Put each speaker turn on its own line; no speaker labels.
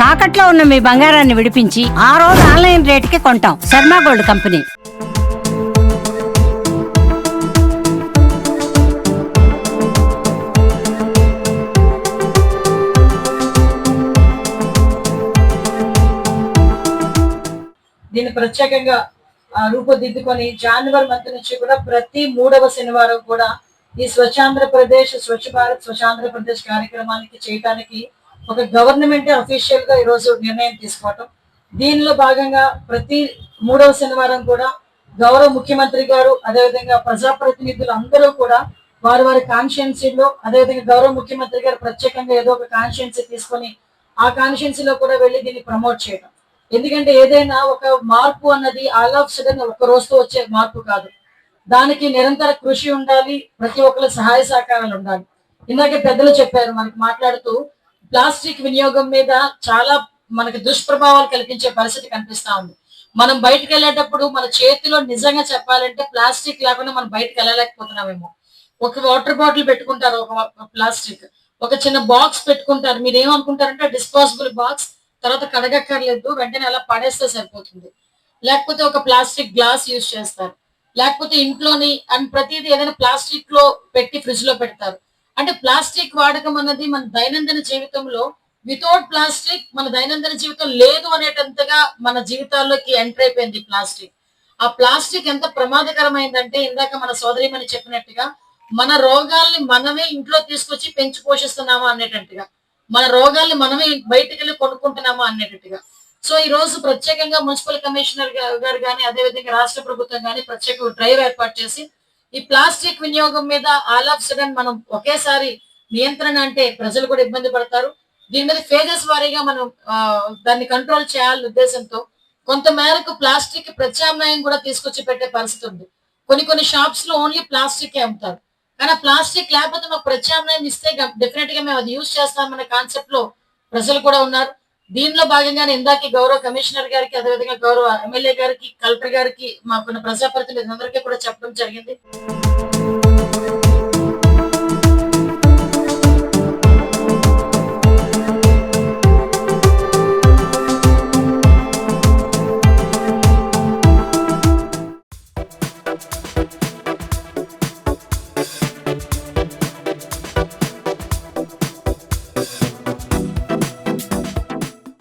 తాకట్లో ఉన్న మీ బంగారాన్ని విడిపించి ఆ రోజు ఆన్లైన్ రేటుకి కొంటాం. Sharma gold company.
దీన్ని ప్రత్యేకంగా రూపుదిద్దుకొని జనవరి మంత్ నుంచి కూడా ప్రతి 3వ శనివారం కూడా ఈ స్వచ్ఛాంధ్రప్రదేశ్, స్వచ్ఛ భారత్, స్వచ్ఛాంధ్రప్రదేశ్ కార్యక్రమానికి చేయడానికి ఒక గవర్నమెంట్ అఫీషియల్ గా ఈరోజు నిర్ణయం తీసుకోవటం. దీనిలో భాగంగా ప్రతి 3వ శనివారం కూడా గౌరవ ముఖ్యమంత్రి గారు, అదేవిధంగా ప్రజాప్రతినిధులు అందరూ కూడా వారి వారి కాన్స్టిట్యున్సీలో, అదేవిధంగా గౌరవ ముఖ్యమంత్రి గారు ప్రత్యేకంగా ఏదో ఒక కాన్స్టిట్యున్సీ తీసుకొని ఆ కాన్స్టిట్యున్సీలో కూడా వెళ్ళి దీన్ని ప్రమోట్ చేయడం. ఎందుకంటే ఏదైనా ఒక మార్పు అన్నది ఆల్ ఆఫ్ సడన్ ఒక రోజుతో వచ్చే మార్పు కాదు. దానికి నిరంతర కృషి ఉండాలి, ప్రతి ఒక్కరి సహాయ సహకారాలు ఉండాలి. ఇందాకే పెద్దలు చెప్పారు మనకి మాట్లాడుతూ, ప్లాస్టిక్ వినియోగం మీద చాలా మనకి దుష్ప్రభావాలు కల్పించే పరిస్థితి కనిపిస్తా ఉంది. మనం బయటకు వెళ్ళేటప్పుడు మన చేతిలో నిజంగా చెప్పాలంటే ప్లాస్టిక్ లేకుండా మనం బయటకు వెళ్ళలేకపోతున్నామేమో. ఒక వాటర్ బాటిల్ పెట్టుకుంటారు, ఒక ప్లాస్టిక్, ఒక చిన్న బాక్స్ పెట్టుకుంటారు. మీరు ఏమనుకుంటారంటే డిస్పోజబుల్ బాక్స్, తర్వాత కడగక్కర్లేదు, వెంటనే అలా పడేస్తే సరిపోతుంది. లేకపోతే ఒక ప్లాస్టిక్ గ్లాస్ యూజ్ చేస్తారు, లేకపోతే ఇంట్లోని అండ్ ప్రతిదీ ఏదైనా ప్లాస్టిక్ లో పెట్టి ఫ్రిడ్జ్ లో పెడతారు. అంటే ప్లాస్టిక్ వాడకం అన్నది మన దైనందిన జీవితంలో, వితౌట్ ప్లాస్టిక్ మన దైనందిన జీవితం లేదు అనేటంతగా మన జీవితాల్లోకి ఎంటర్ అయిపోయింది ప్లాస్టిక్. ఆ ప్లాస్టిక్ ఎంత ప్రమాదకరమైందంటే, ఇందాక మన సోదరిమని చెప్పినట్టుగా, మన రోగాల్ని మనమే ఇంట్లో తీసుకొచ్చి పెంచి పోషిస్తున్నామా అనేటట్టుగా, మన రోగాల్ని మనమే బయటకు వెళ్ళి కొనుక్కుంటున్నామా అనేటట్టుగా. సో ఈ రోజు ప్రత్యేకంగా మున్సిపల్ కమిషనర్ గారు కానీ, అదేవిధంగా రాష్ట్ర ప్రభుత్వం కానీ ప్రత్యేక డ్రైవ్ ఏర్పాటు చేసి ఈ ప్లాస్టిక్ వినియోగం మీద ఆల్ ఆఫ్ సడన్ మనం ఒకేసారి నియంత్రణ అంటే ప్రజలు కూడా ఇబ్బంది పడతారు. దీని మీద ఫేజెస్ వారీగా మనం దాన్ని కంట్రోల్ చేయాలనే ఉద్దేశంతో కొంత మేరకు ప్లాస్టిక్ ప్రత్యామ్నాయం కూడా తీసుకొచ్చి పెట్టే పరిస్థితి ఉంది. కొన్ని షాప్స్ లో ఓన్లీ ప్లాస్టిక్ అమ్ముతారు. కానీ ప్లాస్టిక్ లేకపోతే మాకు ప్రత్యామ్నాయం ఇస్తే డెఫినెట్ గా మేము అది యూజ్ చేస్తామనే కాన్సెప్ట్ లో ప్రజలు కూడా ఉన్నారు. దీనిలో భాగంగానే ఇందాక గౌరవ కమిషనర్ గారికి, అదేవిధంగా గౌరవ ఎమ్మెల్యే గారికి, కలెక్టర్ గారికి, మాకున్న ప్రజాప్రతినిధులందరికీ కూడా చెప్పడం జరిగింది.